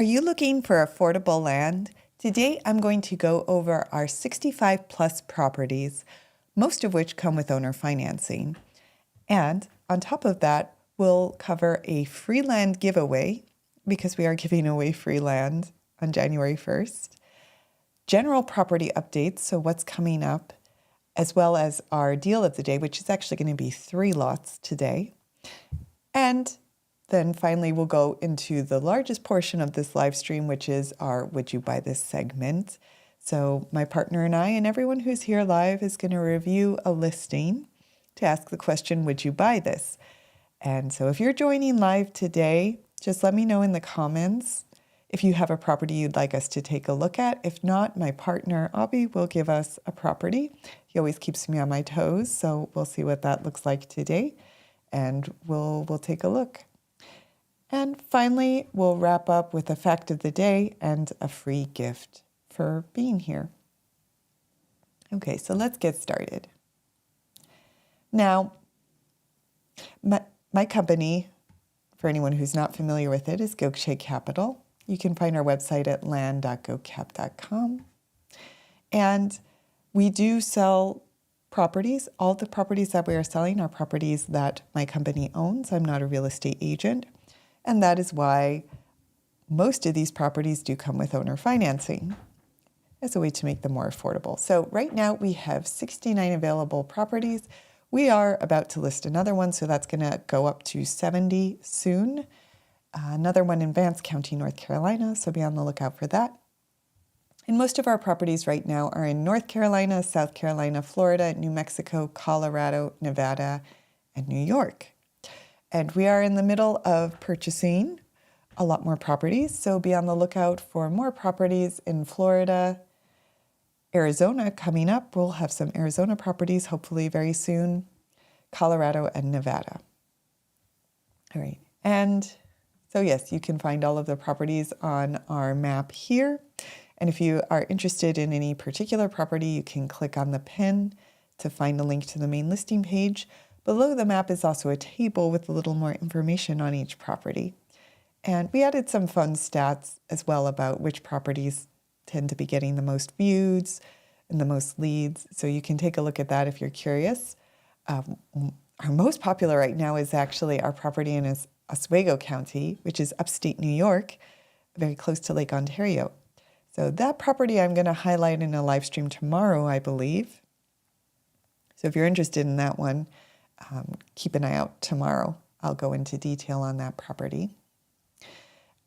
Are you looking for affordable land? Today, I'm going to go over our 65 plus properties, most of which come with owner financing. And on top of that, we'll cover a free land giveaway because we are giving away free land on January 1st, general property updates, so what's coming up, as well as our deal of the day, which is actually going to be 3 lots today. And then finally, we'll go into the largest portion of this live stream, which is our Would You Buy This segment. So my partner and I and everyone who's here live is going to review a listing to ask the question, would you buy this? And so if you're joining live today, just let me know in the comments if you have a property you'd like us to take a look at. If not, my partner, Abby, will give us a property. He always keeps me on my toes, so we'll see what that looks like today, and we'll take a look. And finally, we'll wrap up with a fact of the day and a free gift for being here. Okay, so let's get started. Now, my company, for anyone who's not familiar with it, is Gokche Capital. You can find our website at land.gocap.com. And we do sell properties. All the properties that we are selling are properties that my company owns. I'm not a real estate agent. And that is why most of these properties do come with owner financing as a way to make them more affordable. So right now we have 69 available properties. We are about to list another one, so that's going to go up to 70 soon. Another one in Vance County, North Carolina, so be on the lookout for that. And most of our properties right now are in North Carolina, South Carolina, Florida, New Mexico, Colorado, Nevada, and New York. And we are in the middle of purchasing a lot more properties, so be on the lookout for more properties in Florida, Arizona coming up. We'll have some Arizona properties hopefully very soon, Colorado and Nevada. All right, and so yes, you can find all of the properties on our map here. And if you are interested in any particular property, you can click on the pin to find a link to the main listing page. Below the map is also a table with a little more information on each property. And we added some fun stats as well about which properties tend to be getting the most views and the most leads. So you can take a look at that if you're curious. Our most popular right now is actually our property in Oswego County, which is upstate New York, very close to Lake Ontario. So that property I'm going to highlight in a live stream tomorrow, I believe. So if you're interested in that one, keep an eye out tomorrow. I'll go into detail on that property.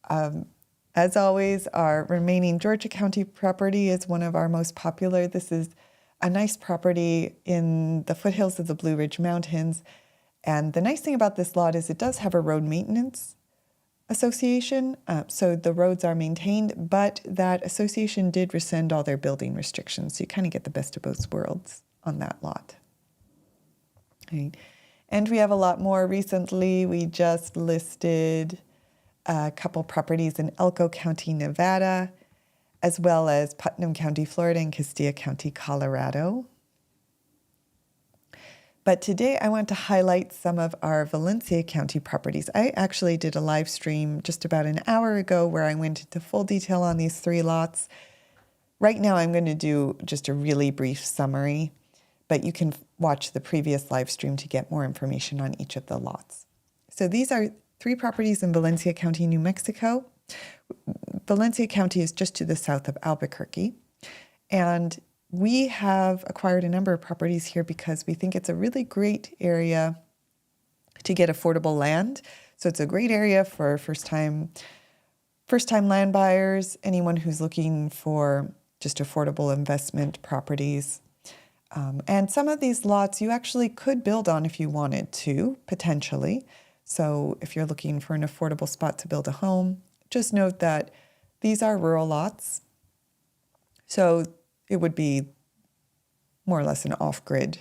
As always, our remaining Georgia County property is one of our most popular. This is a nice property in the foothills of the Blue Ridge Mountains. And the nice thing about this lot is it does have a road maintenance association. So the roads are maintained, but that association did rescind all their building restrictions. So you kind of get the best of both worlds on that lot. Right. And we have a lot more recently. We just listed a couple properties in Elko County, Nevada, as well as Putnam County, Florida, and Castilla County, Colorado. But today I want to highlight some of our Valencia County properties. I actually did a live stream just about an hour ago where I went into full detail on these 3 lots. Right now I'm going to do just a really brief summary, but you can watch the previous live stream to get more information on each of the lots. So these are 3 properties in Valencia County, New Mexico. Valencia County is just to the south of Albuquerque. And we have acquired a number of properties here because we think it's a really great area to get affordable land. So it's a great area for first-time land buyers, anyone who's looking for just affordable investment properties. And some of these lots you actually could build on if you wanted to, potentially. So if you're looking for an affordable spot to build a home, just note that these are rural lots. So it would be more or less an off-grid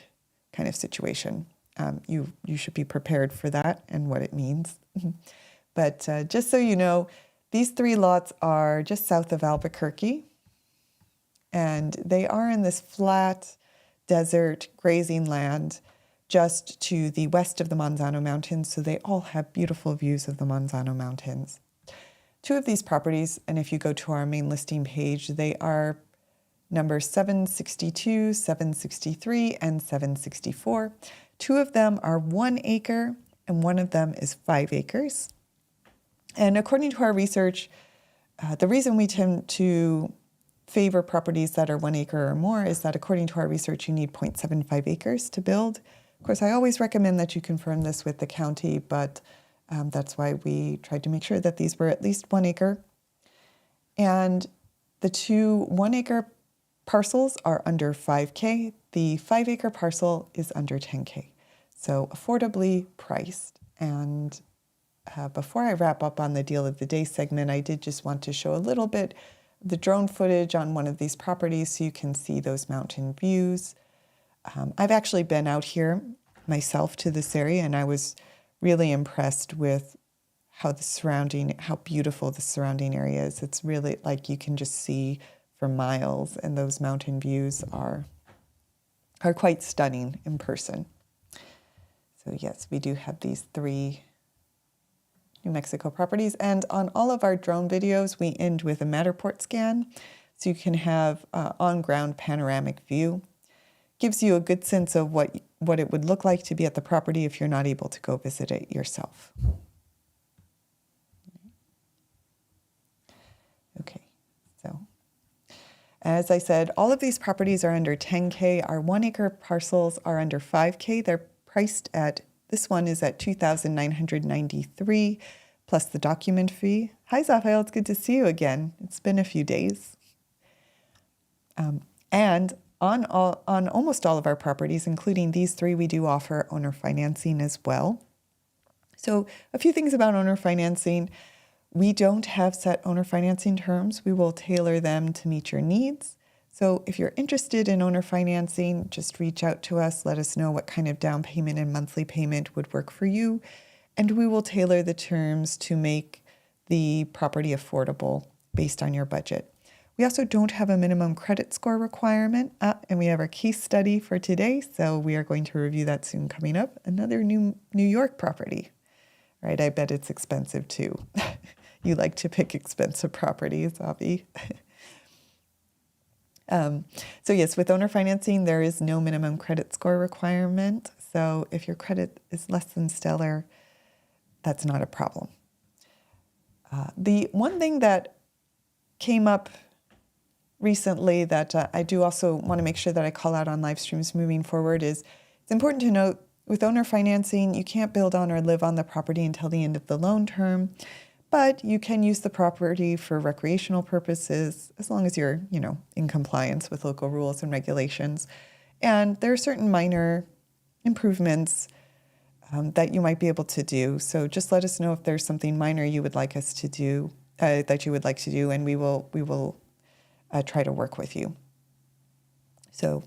kind of situation. You should be prepared for that and what it means. But just so you know, these 3 lots are just south of Albuquerque, and they are in this flat desert grazing land just to the west of the Manzano Mountains, so they all have beautiful views of the Manzano Mountains. Two of these properties, and if you go to our main listing page, they are number 762, 763, and 764. Two of them are 1 acre, and one of them is 5 acres. And according to our research, the reason we tend to favor properties that are 1 acre or more is that according to our research, you need 0.75 acres to build. Of course, I always recommend that you confirm this with the county, but that's why we tried to make sure that these were at least 1 acre. And the two 1 acre parcels are under 5K. The 5 acre parcel is under 10K. So affordably priced. And before I wrap up on the deal of the day segment, I did just want to show a little bit of the drone footage on one of these properties so you can see those mountain views. I've actually been out here myself to this area, and I was really impressed with how beautiful the surrounding area is. It's really like you can just see for miles, and those mountain views are quite stunning in person. So yes, we do have these 3 New Mexico properties, and on all of our drone videos, we end with a Matterport scan, so you can have on-ground panoramic view. Gives you a good sense of what it would look like to be at the property if you're not able to go visit it yourself. Okay, so as I said, all of these properties are under 10K. Our 1 acre parcels are under 5K. They're priced at, this one is at $2,993 plus the document fee. Hi, Zaphael, it's good to see you again. It's been a few days. And on almost all of our properties, including these 3, we do offer owner financing as well. So a few things about owner financing. We don't have set owner financing terms. We will tailor them to meet your needs. So if you're interested in owner financing, just reach out to us. Let us know what kind of down payment and monthly payment would work for you. And we will tailor the terms to make the property affordable based on your budget. We also don't have a minimum credit score requirement, and we have our case study for today, so we are going to review that soon coming up. Another New York property, right? I bet it's expensive too. You like to pick expensive properties, Avi. So yes, with owner financing, there is no minimum credit score requirement. So if your credit is less than stellar, that's not a problem. The one thing that came up recently that I do also want to make sure that I call out on live streams moving forward is it's important to note with owner financing, you can't build on or live on the property until the end of the loan term, but you can use the property for recreational purposes as long as you're, in compliance with local rules and regulations. And there are certain minor improvements that you might be able to do. So just let us know if there's something minor you would like us to do, that you would like to do, and we will try to work with you. So,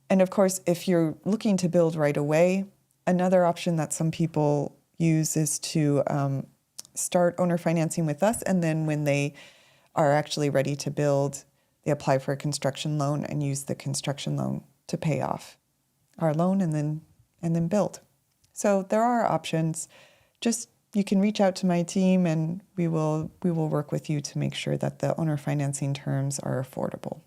and of course, if you're looking to build right away, another option that some people use is to start owner financing with us, and then when they are actually ready to build, they apply for a construction loan and use the construction loan to pay off our loan and then build. So there are options. Just you can reach out to my team, and we will work with you to make sure that the owner financing terms are affordable.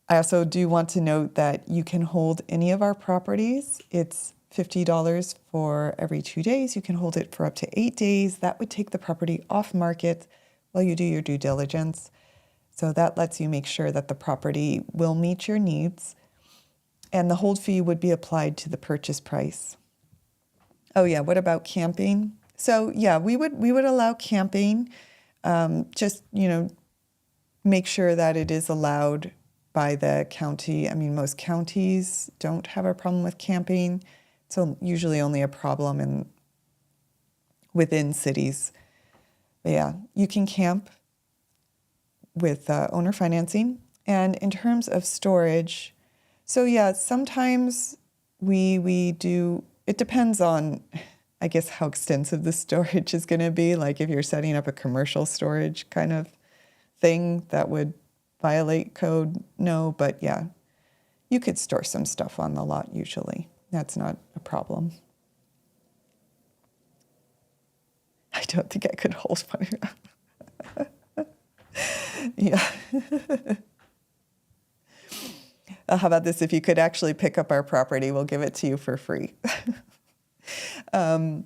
I also do want to note that you can hold any of our properties. It's $50 for every 2 days. You can hold it for up to 8 days. That would take the property off market while you do your due diligence. So that lets you make sure that the property will meet your needs, and the hold fee would be applied to the purchase price. Oh yeah, what about camping? So yeah, we would allow camping. Just make sure that it is allowed by the county. I mean, most counties don't have a problem with camping. It's usually only a problem within cities. But yeah, you can camp with owner financing. And in terms of storage, so yeah, sometimes we do. It depends on, I guess, how extensive the storage is going to be. Like if you're setting up a commercial storage kind of thing that would violate code, no. But yeah, you could store some stuff on the lot usually. That's not a problem. I don't think I could hold one. Yeah. How about this? If you could actually pick up our property, we'll give it to you for free. But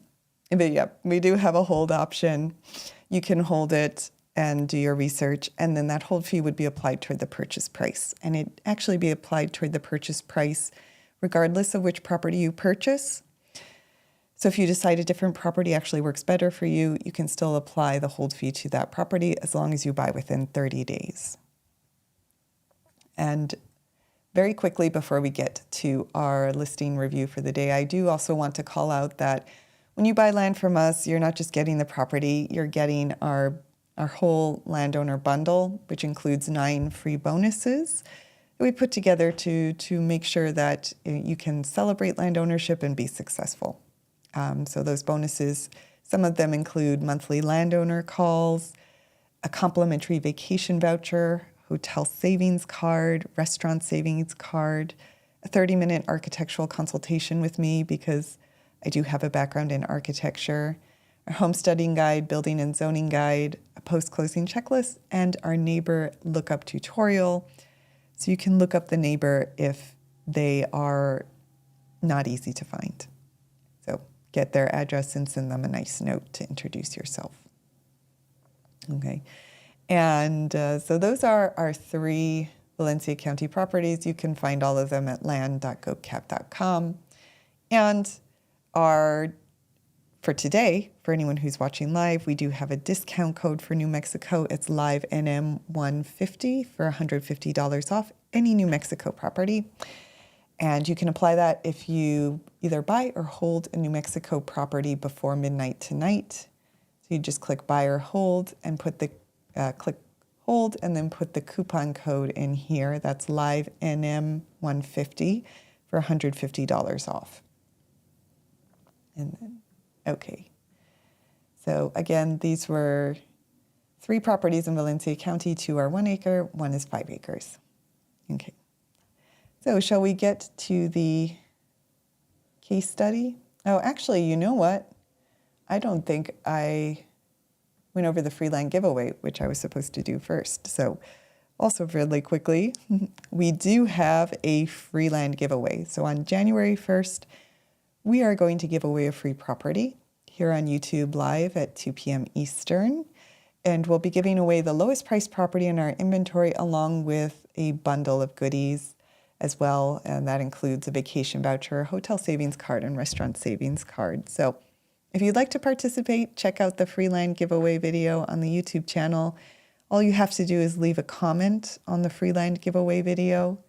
yeah, we do have a hold option. You can hold it and do your research, and then that hold fee would be applied toward the purchase price. And it actually be applied toward the purchase price regardless of which property you purchase. So if you decide a different property actually works better for you, you can still apply the hold fee to that property as long as you buy within 30 days. And very quickly before we get to our listing review for the day, I do also want to call out that when you buy land from us, you're not just getting the property, you're getting our whole landowner bundle, which includes 9 free bonuses that we put together to make sure that you can celebrate land ownership and be successful. So those bonuses, some of them include monthly landowner calls, a complimentary vacation voucher, hotel savings card, restaurant savings card, a 30-minute architectural consultation with me because I do have a background in architecture, our homesteading guide, building and zoning guide, a post-closing checklist, and our neighbor lookup tutorial. So you can look up the neighbor if they are not easy to find. So get their address and send them a nice note to introduce yourself. Okay. And so those are our 3 Valencia County properties. You can find all of them at land.gocap.com. And for today, for anyone who's watching live, we do have a discount code for New Mexico. It's live NM150 for $150 off any New Mexico property. And you can apply that if you either buy or hold a New Mexico property before midnight tonight. So you just click buy or hold and put the click hold and then put the coupon code in here. That's live NM150 for $150 off. And then, okay. So again, these were 3 properties in Valencia County. 2 are 1 acre, 1 is 5 acres. Okay. So shall we get to the case study? Oh, actually, you know what? I don't think I went over the free land giveaway, which I was supposed to do first. So also really quickly, we do have a free land giveaway. So on January 1st, we are going to give away a free property here on YouTube Live at 2 p.m. Eastern. And we'll be giving away the lowest priced property in our inventory along with a bundle of goodies as well. And that includes a vacation voucher, hotel savings card, and restaurant savings card. So if you'd like to participate, check out the free land giveaway video on the YouTube channel. All you have to do is leave a comment on the free land giveaway video,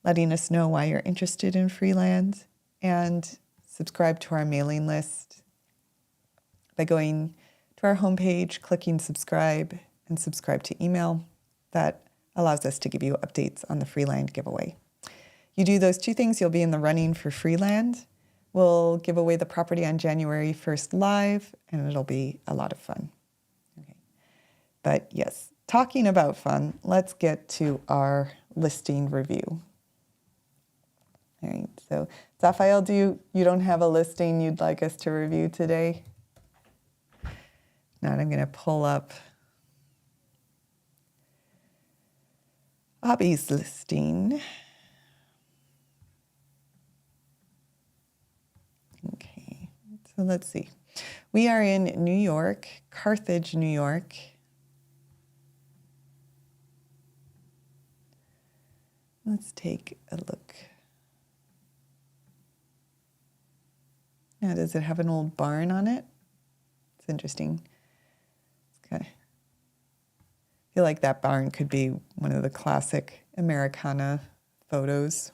letting us know why you're interested in free land, and subscribe to our mailing list by going to our homepage, clicking subscribe, and subscribe to email. That allows us to give you updates on the free land giveaway. You do those 2 things, you'll be in the running for free land. We'll give away the property on January 1st live, and it'll be a lot of fun. Okay. But yes, talking about fun, let's get to our listing review. All right, so Zaphael, you don't have a listing you'd like us to review today? Now I'm going to pull up Bobby's listing. Okay, so let's see. We are in New York, Carthage, New York. Let's take a look. Now, does it have an old barn on it? It's interesting. It's kind of, I feel like that barn could be one of the classic Americana photos.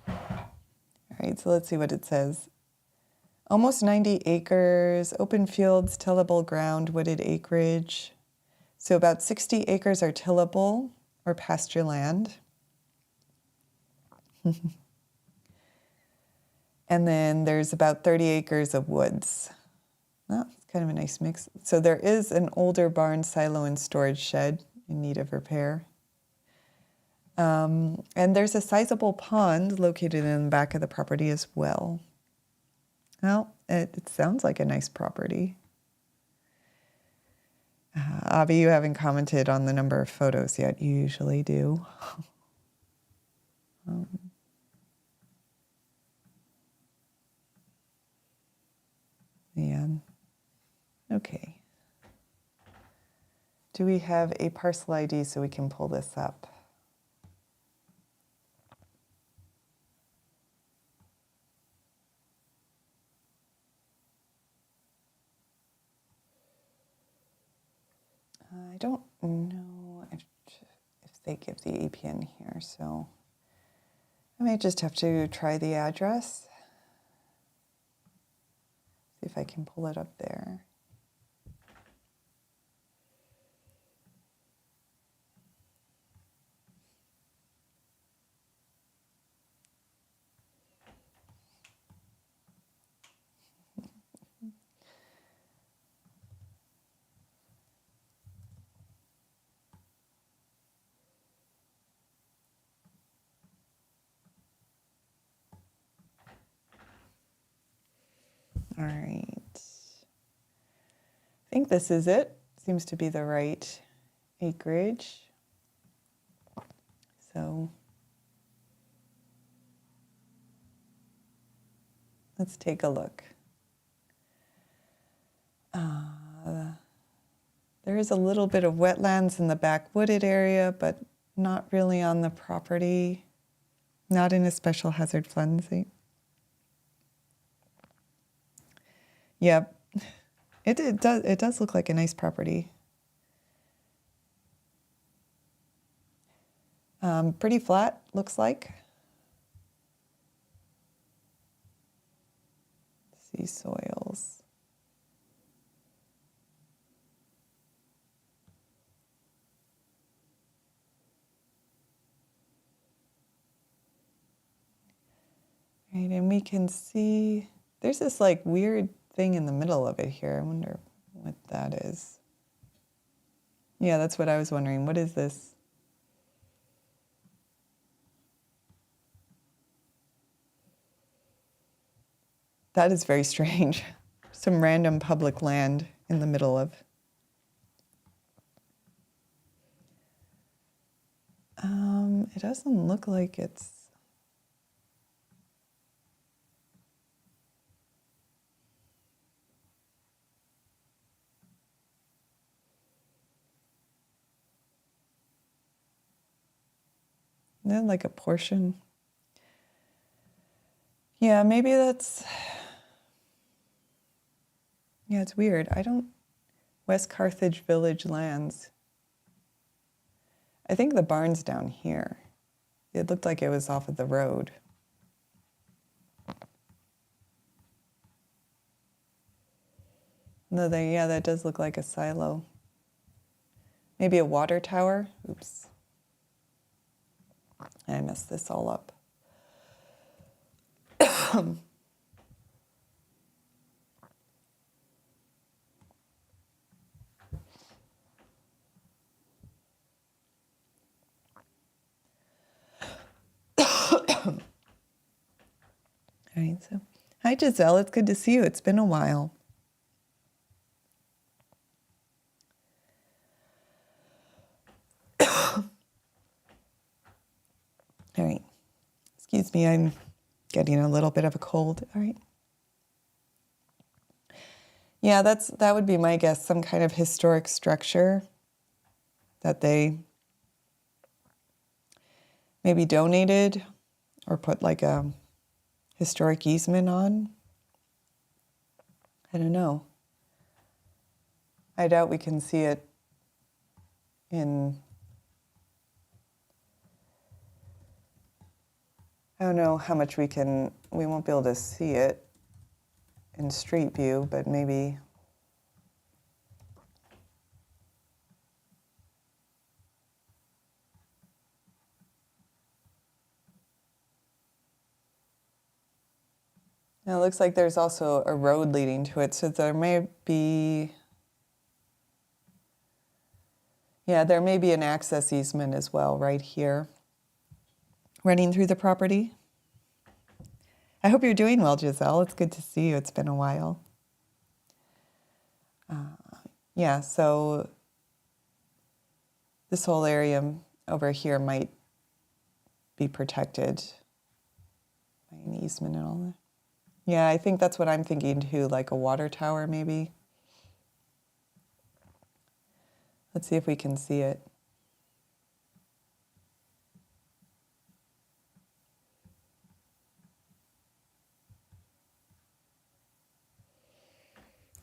All right, so let's see what it says. Almost 90 acres, open fields, tillable ground, wooded acreage. So about 60 acres are tillable or pasture land. And then there's about 30 acres of woods. Oh, it's kind of a nice mix. So there is an older barn, silo, and storage shed in need of repair. And there's a sizable pond located in the back of the property as well. Well, it sounds like a nice property. Avi, you haven't commented on the number of photos yet. You usually do. Yeah. Okay. Do we have a parcel ID so we can pull this up? I don't know if they give the APN here, so I may just have to try the address. See if I can pull it up there. All right. I think this is it. Seems to be the right acreage. So let's take a look. There is a little bit of wetlands in the back wooded area, but not really on the property. Not in a special hazard flood zone. Yep, it does look like a nice property. Pretty flat, looks like. Sea soils. Right, and we can see there's this like weird thing in the middle of it here. I wonder what that is. Yeah, that's what I was wondering. What is this? That is very strange. Some random public land in the middle of. It doesn't look like it's. Then like a portion. Yeah, maybe that's. Yeah, it's weird. West Carthage Village lands. I think the barn's down here. It looked like it was off of the road. No, yeah, that does look like a silo. Maybe a water tower. Oops. I messed this all up. All right, so hi Giselle, it's good to see you. It's been a while. All right, excuse me, I'm getting a little bit of a cold. All right. Yeah, that would be my guess, some kind of historic structure that they maybe donated or put like a historic easement on. I don't know. I doubt we can see it in, I don't know how much we won't be able to see it in street view, but maybe. Now it looks like there's also a road leading to it, so there may be, yeah, there may be an access easement as well right here. running through the property. I hope you're doing well, Giselle. It's good to see you. It's been a while. Yeah, so this whole area over here might be protected by an easement and all that. Yeah, I think that's what I'm thinking too, like a water tower maybe. Let's see if we can see it.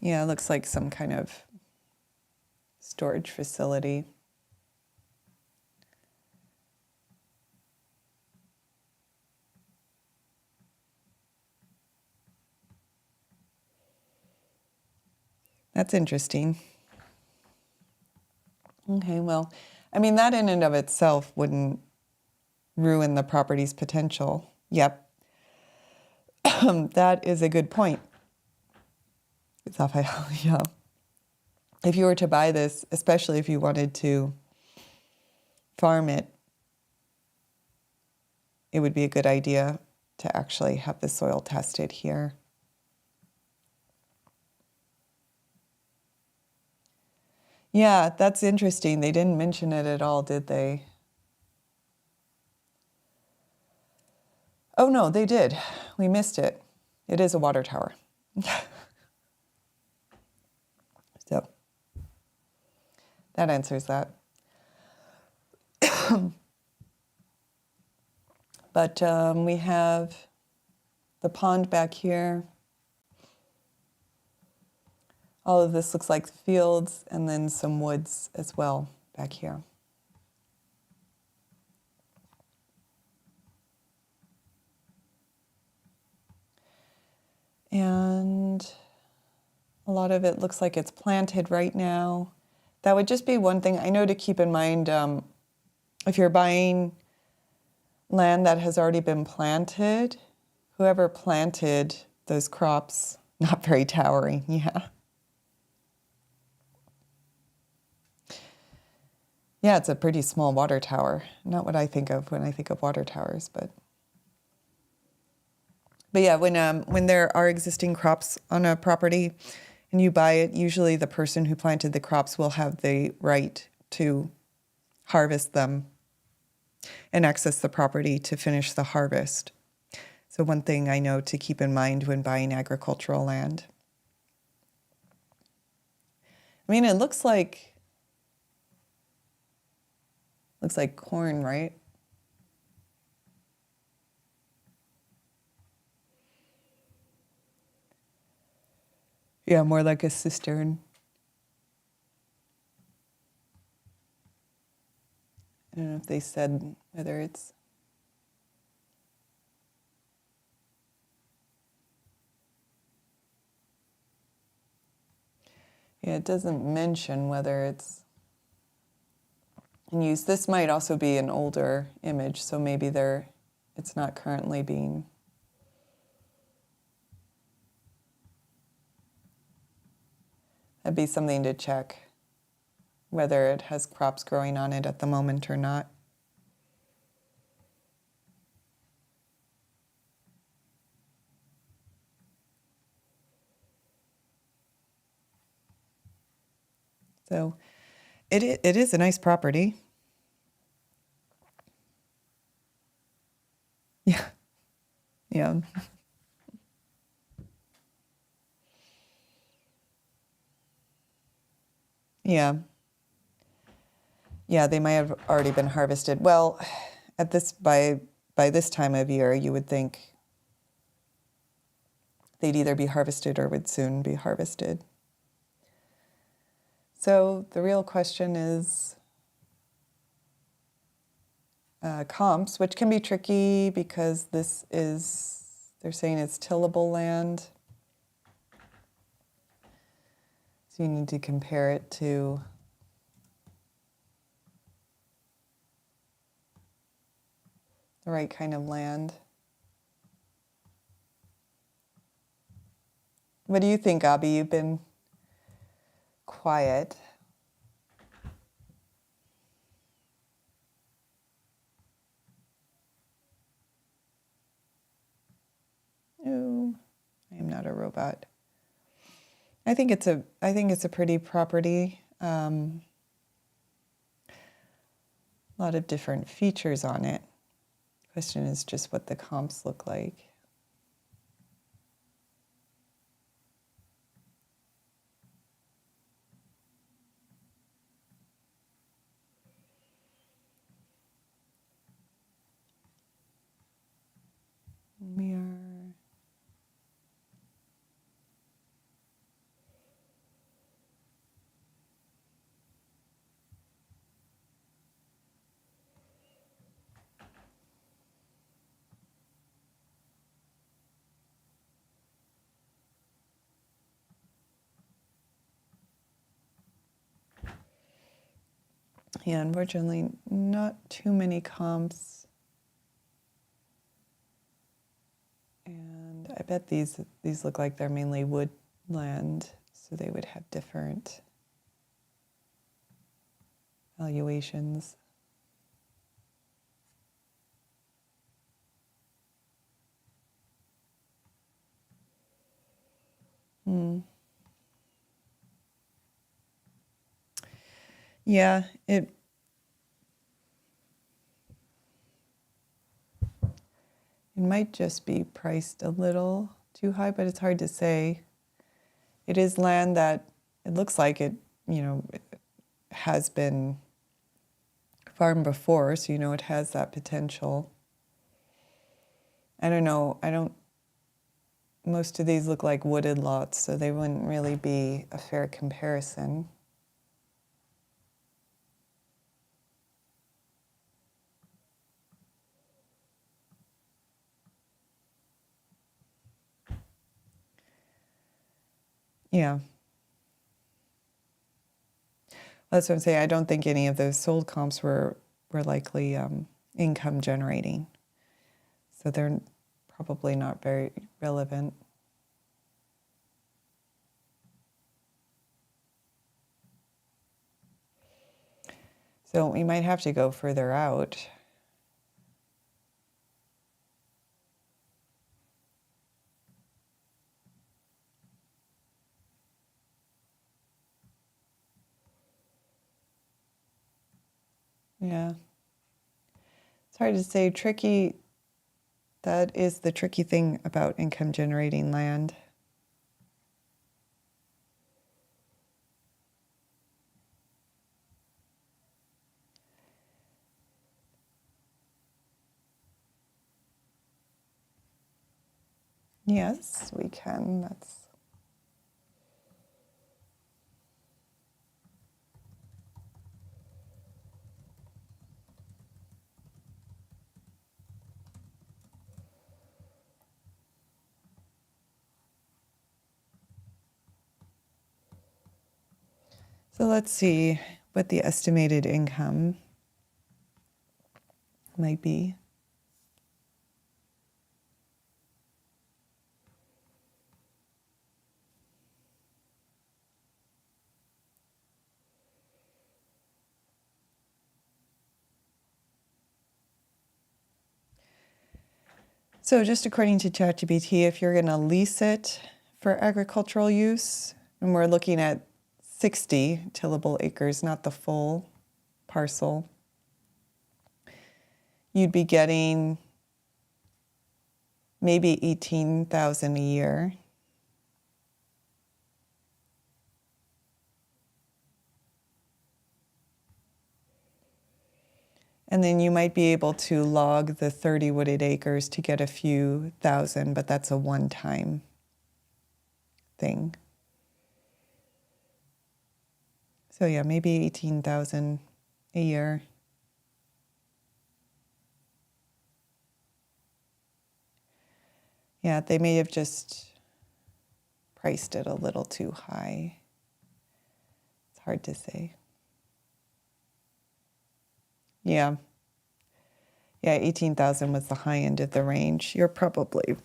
Yeah, it looks like some kind of storage facility. That's interesting. Okay, well, I mean, that in and of itself wouldn't ruin the property's potential. Yep. That is a good point. Raphael, yeah. If you were to buy this, especially if you wanted to farm it, it would be a good idea to actually have the soil tested here. Yeah, that's interesting. They didn't mention it at all, did they? Oh, no, they did. We missed it. It is a water tower. So that answers that. But we have the pond back here. All of this looks like fields and then some woods as well back here. And a lot of it looks like it's planted right now. That would just be one thing I know to keep in mind. If you're buying land that has already been planted, whoever planted those crops, not very towering, yeah. Yeah, it's a pretty small water tower. Not what I think of when I think of water towers, but yeah, when there are existing crops on a property and you buy it, usually the person who planted the crops will have the right to harvest them and access the property to finish the harvest. So one thing I know to keep in mind when buying agricultural land. I mean, it looks like corn, right? Yeah, more like a cistern. I don't know if they said whether it's... Yeah, it doesn't mention whether it's in use. This might also be an older image, so maybe it's not currently being... That'd be something to check, whether it has crops growing on it at the moment or not. So it is a nice property. Yeah. Yeah. Yeah. Yeah, they might have already been harvested. Well, by this time of year, you would think they'd either be harvested or would soon be harvested. So the real question is comps, which can be tricky because they're saying it's tillable land. So you need to compare it to the right kind of land. What do you think, Abby? You've been quiet. not a robot. I think it's a pretty property. A lot of different features on it. Question is just what the comps look like. We are yeah, unfortunately, not too many comps. And I bet these look like they're mainly woodland, so they would have different valuations. Yeah, it might just be priced a little too high, but it's hard to say. It is land that it looks like it has been farmed before, so it has that potential. I don't know. Most of these look like wooded lots, so they wouldn't really be a fair comparison. Yeah. That's what I'm saying. I don't think any of those sold comps were likely income generating. So they're probably not very relevant. So we might have to go further out. Yeah. It's hard to say. Tricky. That is the tricky thing about income generating land. Yes, we can. That's so let's see what the estimated income might be. So just according to ChatGPT, if you're going to lease it for agricultural use, and we're looking at 60 tillable acres, not the full parcel, you'd be getting maybe $18,000 a year. And then you might be able to log the 30 wooded acres to get a few thousand, but that's a one-time thing. So yeah, maybe 18,000 a year. Yeah, they may have just priced it a little too high. It's hard to say. Yeah. Yeah, 18,000 was the high end of the range. You're probably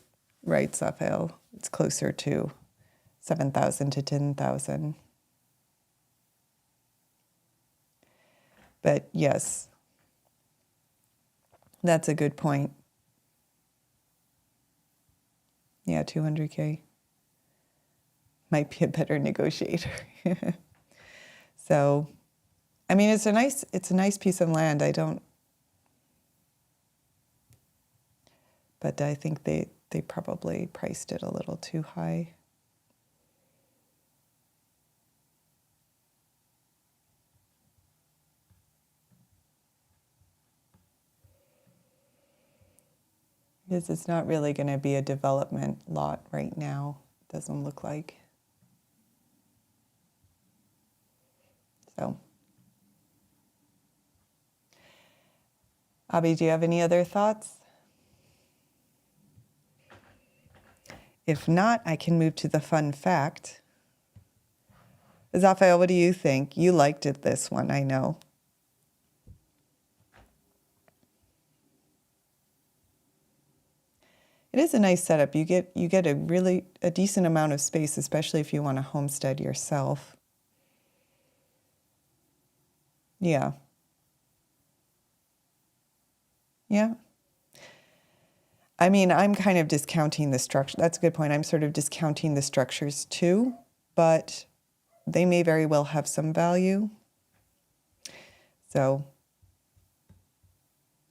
right, Safel. It's closer to 7,000 to 10,000. But yes, that's a good point. Yeah, 200K. might be a better negotiator. So, I mean, it's a nice piece of land. But I think they probably priced it a little too high. Because it's not really going to be a development lot right now. Doesn't look like. So, Abby, do you have any other thoughts? If not, I can move to the fun fact. Zaphael, what do you think? You liked it, this one, I know. It is a nice setup. You get a decent amount of space, especially if you want to homestead yourself. Yeah. Yeah. I mean, I'm kind of discounting the structure. That's a good point. I'm sort of discounting the structures too, but they may very well have some value. So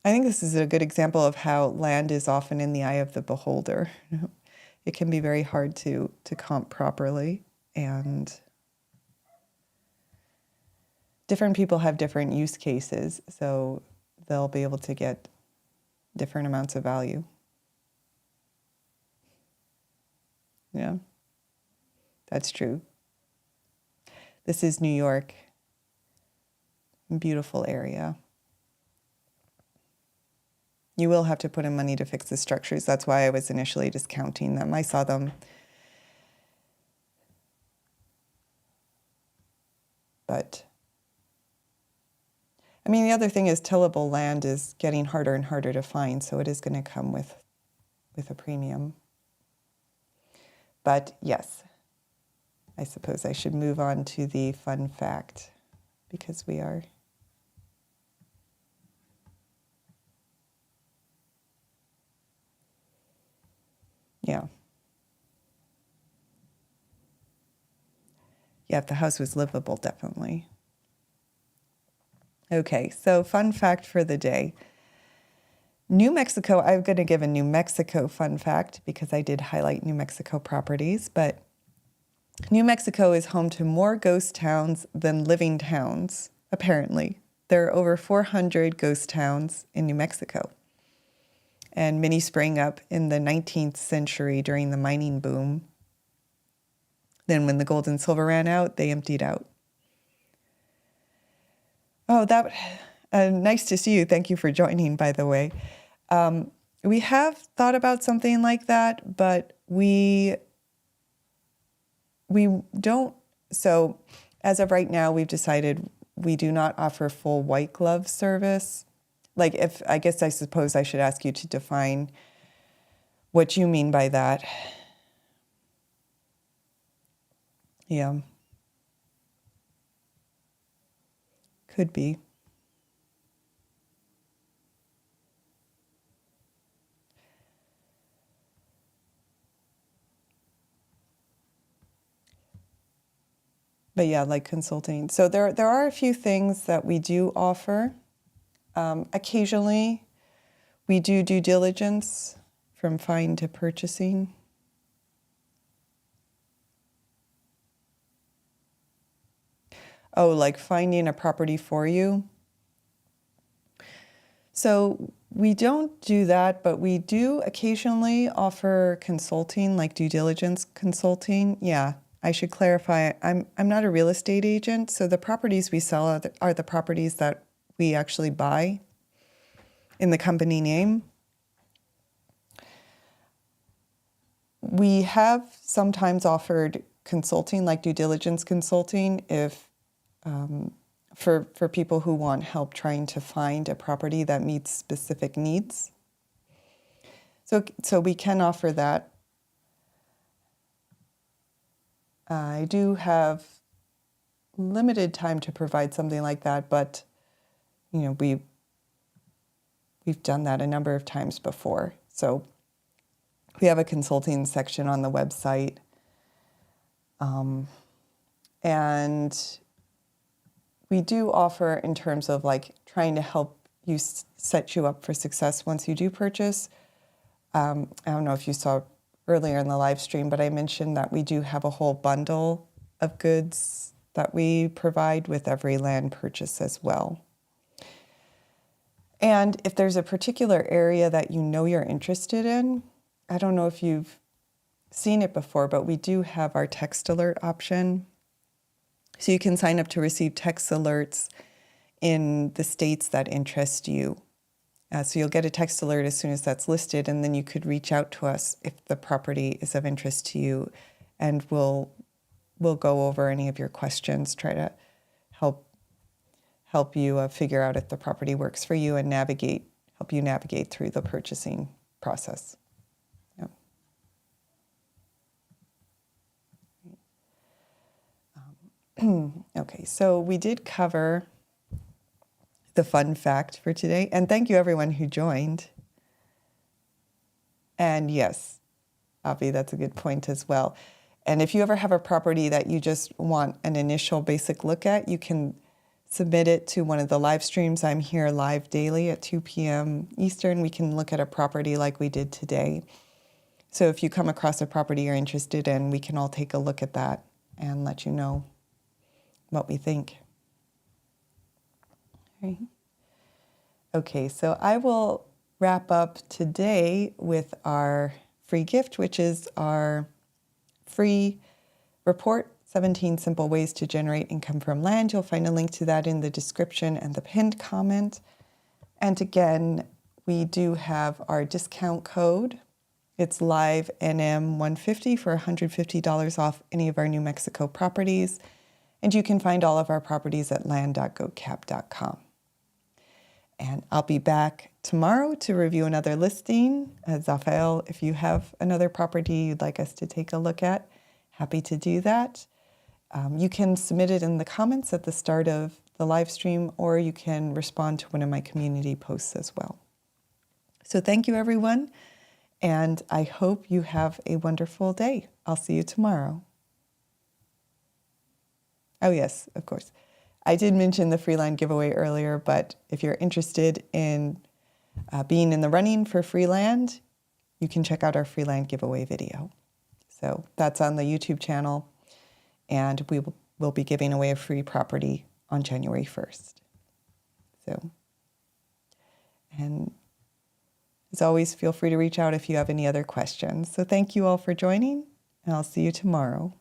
I think this is a good example of how land is often in the eye of the beholder. It can be very hard to comp properly, and different people have different use cases, so they'll be able to get different amounts of value. Yeah, that's true. This is New York. Beautiful area. You will have to put in money to fix the structures. That's why I was initially discounting them. I saw them. But, I mean, the other thing is tillable land is getting harder and harder to find, so it is going to come with a premium. But yes, I suppose I should move on to the fun fact, because we are... Yeah. Yeah, if the house was livable, definitely. Okay, so fun fact for the day. New Mexico, I'm going to give a New Mexico fun fact because I did highlight New Mexico properties, but New Mexico is home to more ghost towns than living towns, apparently. There are over 400 ghost towns in New Mexico. And many sprang up in the 19th century during the mining boom. Then when the gold and silver ran out, they emptied out. Oh, that nice to see you. Thank you for joining, by the way. We have thought about something like that, but we don't. So as of right now, we've decided we do not offer full white glove service. Like, I suppose I should ask you to define what you mean by that. Yeah. Could be. But yeah, like consulting. So there are a few things that we do offer. Occasionally, we do due diligence from find to purchasing. Oh, like finding a property for you. So we don't do that, but we do occasionally offer consulting, like due diligence consulting. Yeah, I should clarify. I'm not a real estate agent, so the properties we sell are the properties that we actually buy in the company name. We have sometimes offered consulting, like due diligence consulting, if for people who want help trying to find a property that meets specific needs. So we can offer that. I do have limited time to provide something like that, but you know, we've done that a number of times before. So we have a consulting section on the website. And we do offer, in terms of like trying to help you set you up for success once you do purchase. I don't know if you saw earlier in the live stream, but I mentioned that we do have a whole bundle of goods that we provide with every land purchase as well. And if there's a particular area that you know you're interested in, I don't know if you've seen it before, but we do have our text alert option. So you can sign up to receive text alerts in the states that interest you. So you'll get a text alert as soon as that's listed, and then you could reach out to us if the property is of interest to you, and we'll go over any of your questions, try to help you figure out if the property works for you and help you navigate through the purchasing process. Yep. Okay, so we did cover the fun fact for today, and thank you everyone who joined. And yes, Avi, that's a good point as well. And if you ever have a property that you just want an initial basic look at, you can submit it to one of the live streams. I'm here live daily at 2 p.m. Eastern. We can look at a property like we did today. So if you come across a property you're interested in, we can all take a look at that and let you know what we think. All right. Okay, so I will wrap up today with our free gift, which is our free report, 17 Simple Ways to Generate Income from Land. You'll find a link to that in the description and the pinned comment. And again, we do have our discount code. It's live NM150 for $150 off any of our New Mexico properties. And you can find all of our properties at land.gocap.com. And I'll be back tomorrow to review another listing. Zafael, if you have another property you'd like us to take a look at, happy to do that. You can submit it in the comments at the start of the live stream, or you can respond to one of my community posts as well. So thank you, everyone, and I hope you have a wonderful day. I'll see you tomorrow. Oh, yes, of course. I did mention the free land giveaway earlier, but if you're interested in being in the running for free land, you can check out our free land giveaway video. So that's on the YouTube channel, and we'll be giving away a free property on January 1st. So, and as always, feel free to reach out if you have any other questions. So thank you all for joining, and I'll see you tomorrow.